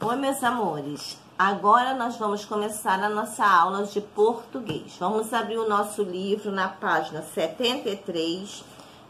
Oi, meus amores. Agora nós vamos começar a nossa aula de português. Vamos abrir o nosso livro na página 73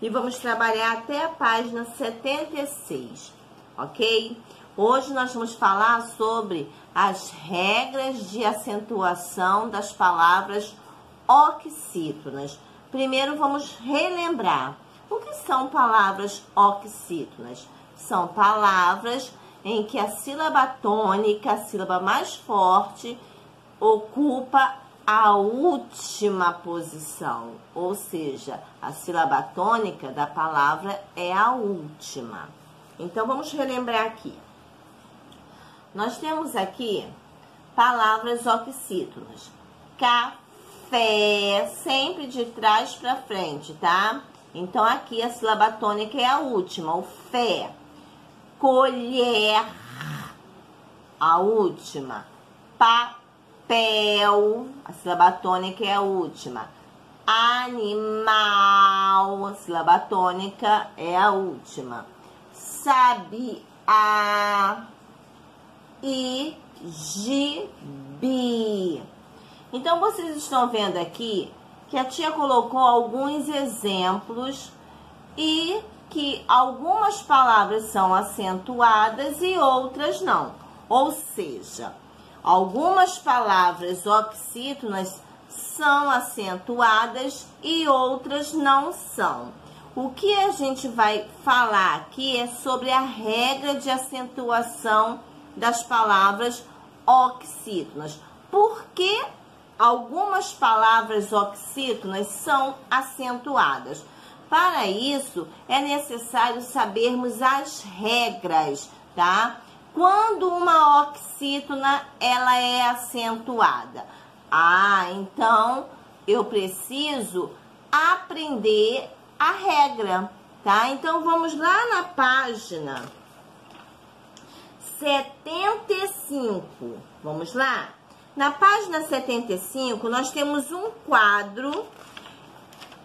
e vamos trabalhar até a página 76, ok? Hoje nós vamos falar sobre as regras de acentuação das palavras oxítonas. Primeiro vamos relembrar o que são palavras oxítonas. São palavras em que a sílaba tônica, a sílaba mais forte, ocupa a última posição, ou seja, a sílaba tônica da palavra é a última. Então, vamos relembrar aqui. Nós temos aqui palavras oxítonas. Café, sempre de trás para frente, tá? Então, aqui a sílaba tônica é a última, o fé. Colher, a última. Papel, a sílaba tônica é a última. Animal, a sílaba tônica é a última. Sabiá e gibi. Então, vocês estão vendo aqui que a tia colocou alguns exemplos e que algumas palavras são acentuadas e outras não. Ou seja, algumas palavras oxítonas são acentuadas e outras não são. O que a gente vai falar aqui é sobre a regra de acentuação das palavras oxítonas. Por que algumas palavras oxítonas são acentuadas? Para isso, é necessário sabermos as regras, tá? Quando uma oxítona, ela é acentuada. Então, eu preciso aprender a regra, tá? Então, vamos lá na página 75. Vamos lá? Na página 75, nós temos um quadro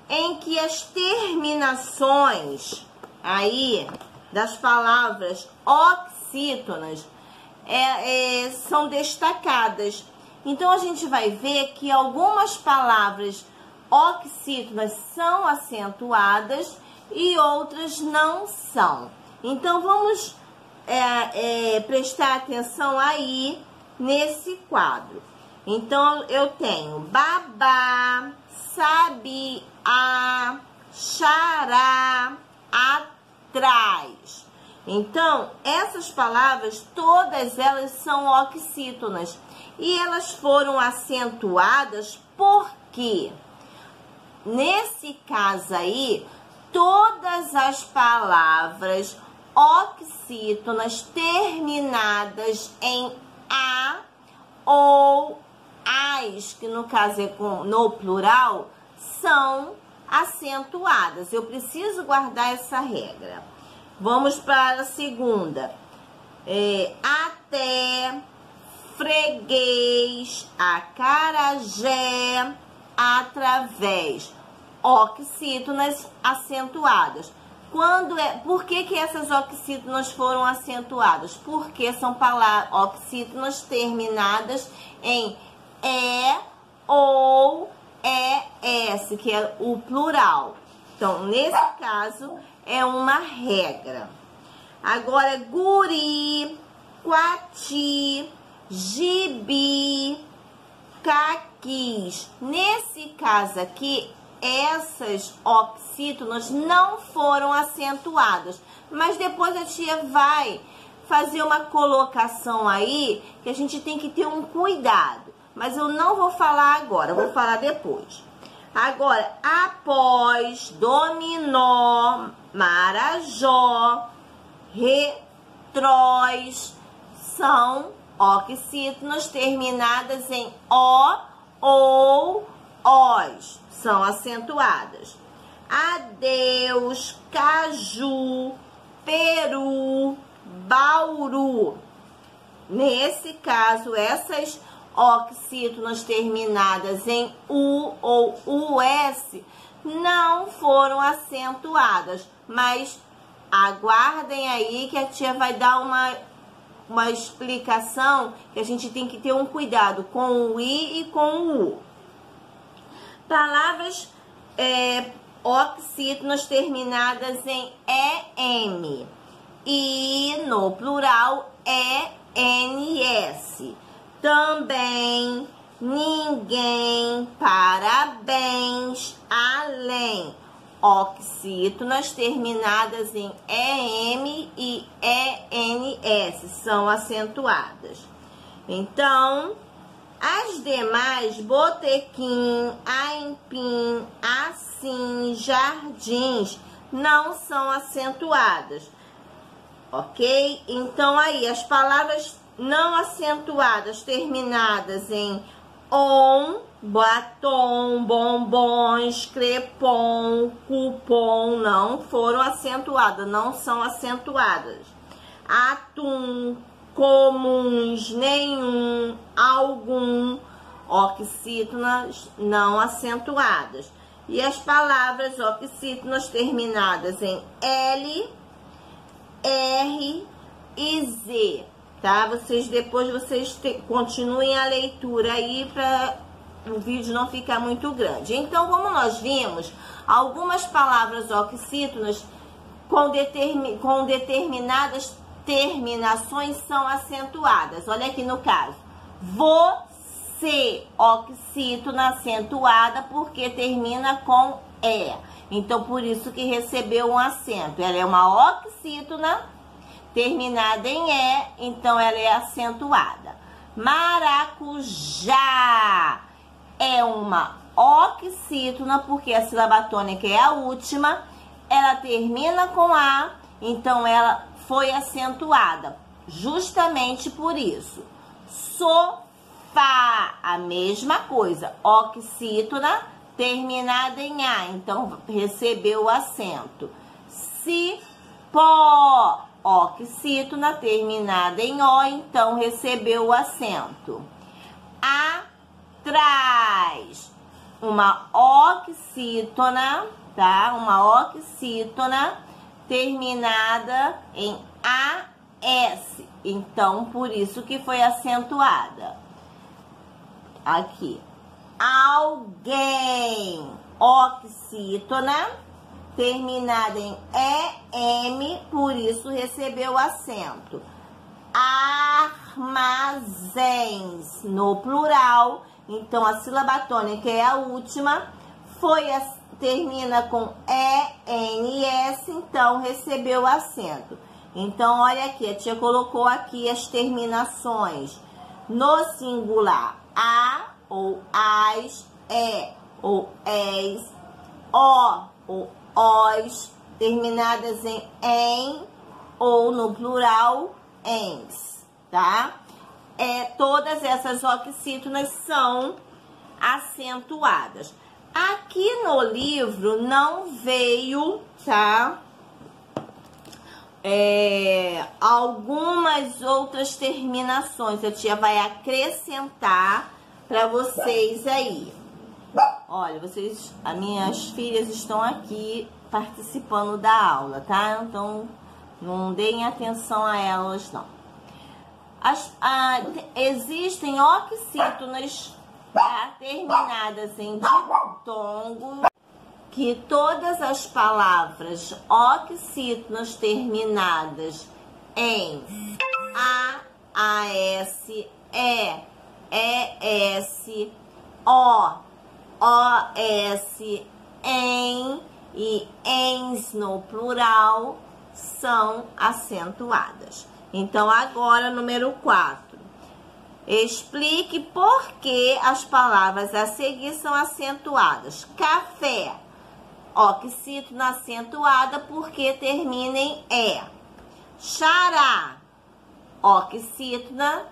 em que as terminações aí das palavras oxítonas são destacadas. Então, a gente vai ver que algumas palavras oxítonas são acentuadas e outras não são. Então, vamos prestar atenção aí nesse quadro. Então, eu tenho babá, sabiá, xará, atrás. Então, essas palavras, todas elas são oxítonas. E elas foram acentuadas porque, nesse caso aí, todas as palavras oxítonas terminadas em a ou as, que no caso é no plural, são acentuadas. Eu preciso guardar essa regra. Vamos para a segunda. Até, freguês, acarajé, através. Oxítonas acentuadas. Por que essas oxítonas foram acentuadas? Porque são palavras oxítonas terminadas em ou es, que é o plural. Então, nesse caso, é uma regra. Agora, guri, quati, gibi, caquis. Nesse caso aqui, essas oxítonas não foram acentuadas. Mas depois a tia vai fazer uma colocação aí que a gente tem que ter um cuidado. Mas eu não vou falar agora, eu vou falar depois. Agora, após, dominó, marajó, retrós, são oxítonas terminadas em o ou os, são acentuadas. Adeus, caju, peru, bauru. Nesse caso, essas oxítonas terminadas em u ou us não foram acentuadas, mas aguardem aí que a tia vai dar uma explicação que a gente tem que ter um cuidado com o I e com o U. Palavras oxítonas terminadas em EM e no plural ENS. Também, ninguém, parabéns, além. Oxítonas terminadas em EM e ENS são acentuadas. Então, as demais, botequim, aipim, assim, jardins, não são acentuadas, ok? Então, aí, as palavras não acentuadas terminadas em on, batom, bombons, crepom, cupom, não foram acentuadas, não são acentuadas. Atum, comuns, nenhum, algum, oxítonas não acentuadas. E as palavras oxítonas terminadas em L, R e Z, tá? Depois vocês continuem a leitura aí para o vídeo não ficar muito grande. Então, como nós vimos, algumas palavras oxítonas com determinadas terminações são acentuadas. Olha aqui no caso. Você, oxítona acentuada porque termina com E. Então, por isso que recebeu um acento. Ela é uma oxítona terminada em E, então ela é acentuada. Maracujá é uma oxítona, porque a sílaba tônica é a última, ela termina com A, então ela foi acentuada, justamente por isso. Sofá, a mesma coisa, oxítona terminada em A, então recebeu o acento. Cipó, oxítona terminada em O, então recebeu o acento. Atrás, uma oxítona, tá? Uma oxítona terminada em AS, então por isso que foi acentuada. Aqui, alguém, oxítona terminada em EM, por isso recebeu acento. Armazéns, no plural, então a sílaba tônica é a última, termina com ENS, então recebeu acento. Então, olha aqui, a tia colocou aqui as terminações no singular, a ou as, ou es, o ou os, terminadas em ou no plural, ens, tá? Todas essas oxítonas são acentuadas. Aqui no livro não veio, tá? Algumas outras terminações. A tia vai acrescentar para vocês aí. Olha, as minhas filhas estão aqui participando da aula, tá? Então, não deem atenção a elas, não. Existem oxítonas terminadas em ditongo, que todas as palavras oxítonas terminadas em A, AS, ES, O, OS, em e ens no plural são acentuadas. Então, agora, número 4. Explique por que as palavras a seguir são acentuadas. Café, oxítona acentuada porque termina em E. Xará, oxítona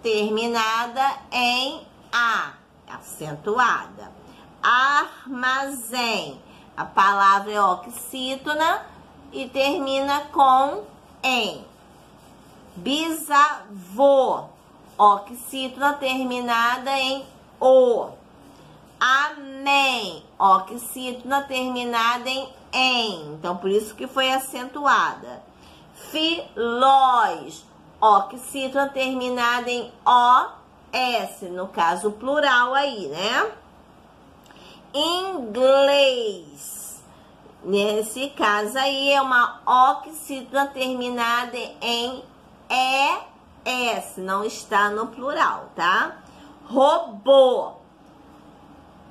terminada em A, acentuada. Armazém, a palavra é oxítona e termina com em. Bisavô, oxítona terminada em O. Amém, oxítona terminada em Então, por isso que foi acentuada. Filóis, oxítona terminada em OS, no caso plural aí, né? Inglês, nesse caso aí é uma oxítona terminada em ES, não está no plural, tá? Robô,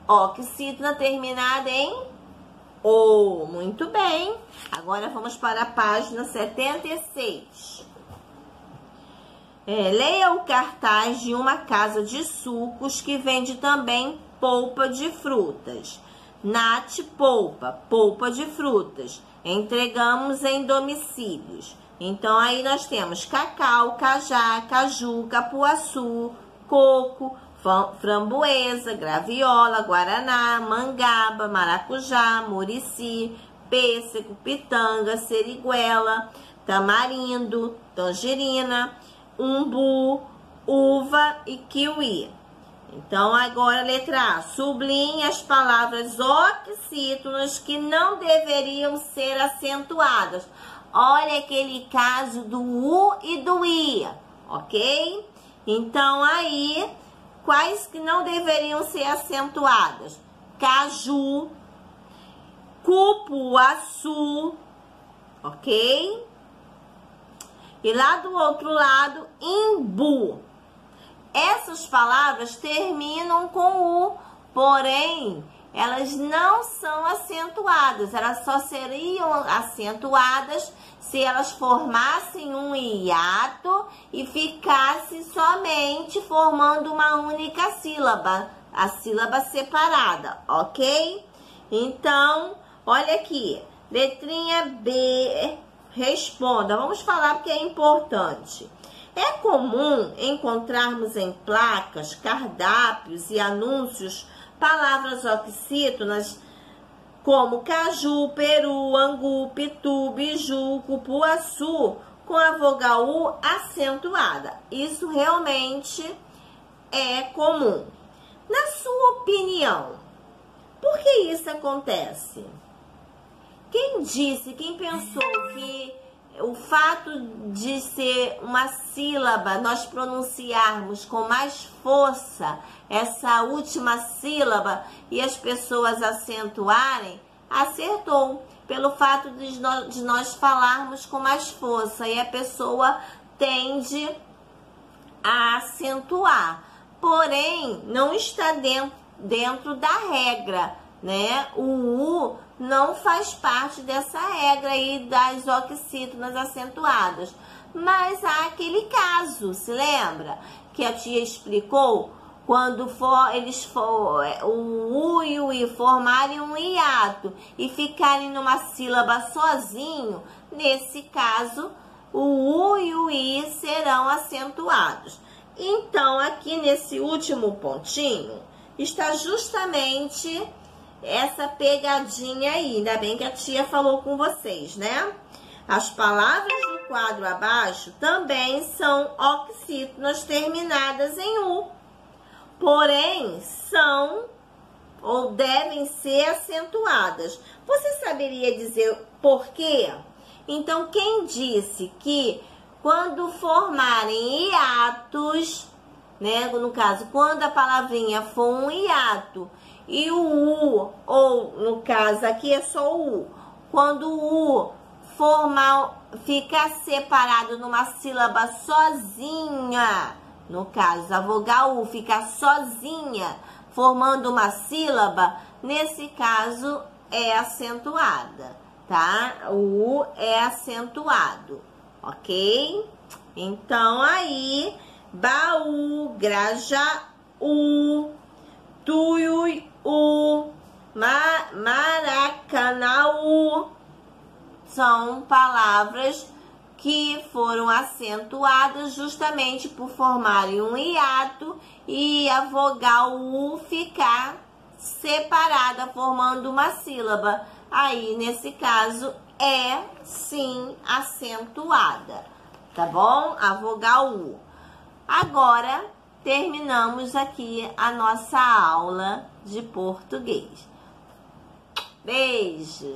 oxítona terminada em O. Muito bem. Agora vamos para a página 76. Leia o cartaz de uma casa de sucos que vende também polpa de frutas. Nath Polpa, polpa de frutas. Entregamos em domicílios. Então, aí nós temos cacau, cajá, caju, capuaçu, coco, framboesa, graviola, guaraná, mangaba, maracujá, murici, pêssego, pitanga, seriguela, tamarindo, tangerina, umbu, uva e kiwi. Então, agora, letra A. Sublinhe as palavras oxítonas que não deveriam ser acentuadas. Olha aquele caso do U e do I, ok? Então, aí, quais que não deveriam ser acentuadas? Caju, cupuaçu, ok? E lá do outro lado, imbu. Essas palavras terminam com U, porém, elas não são acentuadas. Elas só seriam acentuadas se elas formassem um hiato e ficassem somente formando uma única sílaba, a sílaba separada, ok? Então, olha aqui, letrinha B, responda. Vamos falar porque é importante. É comum encontrarmos em placas, cardápios e anúncios palavras oxítonas como caju, peru, angu, pitu, biju, cupuaçu, com a vogal U acentuada. Isso realmente é comum. Na sua opinião, por que isso acontece? Quem disse, quem pensou que o fato de ser uma sílaba, nós pronunciarmos com mais força essa última sílaba e as pessoas acentuarem, acertou. Pelo fato de nós falarmos com mais força e a pessoa tende a acentuar. Porém, não está dentro da regra, né? O U não faz parte dessa regra aí das oxítonas acentuadas. Mas há aquele caso, se lembra? Que a tia explicou, quando o U e o I formarem um hiato e ficarem numa sílaba sozinho, nesse caso, o U e o I serão acentuados. Então, aqui nesse último pontinho, está justamente essa pegadinha aí. Ainda bem que a tia falou com vocês, né? As palavras do quadro abaixo também são oxítonas terminadas em U. Porém, são ou devem ser acentuadas. Você saberia dizer por quê? Então, quem disse que quando formarem hiatos, né? No caso, quando a palavrinha for um hiato e o U, ou no caso aqui é só o U, quando o U ficar separado numa sílaba sozinha, no caso a vogal U ficar sozinha, formando uma sílaba, nesse caso é acentuada, tá? O U é acentuado, ok? Então aí, baú, grajaú, tuiuiu, maracanaú, são palavras que foram acentuadas justamente por formarem um hiato e a vogal U ficar separada, formando uma sílaba. Aí, nesse caso, é sim acentuada, tá bom? A vogal U. Agora, terminamos aqui a nossa aula de português. Beijo!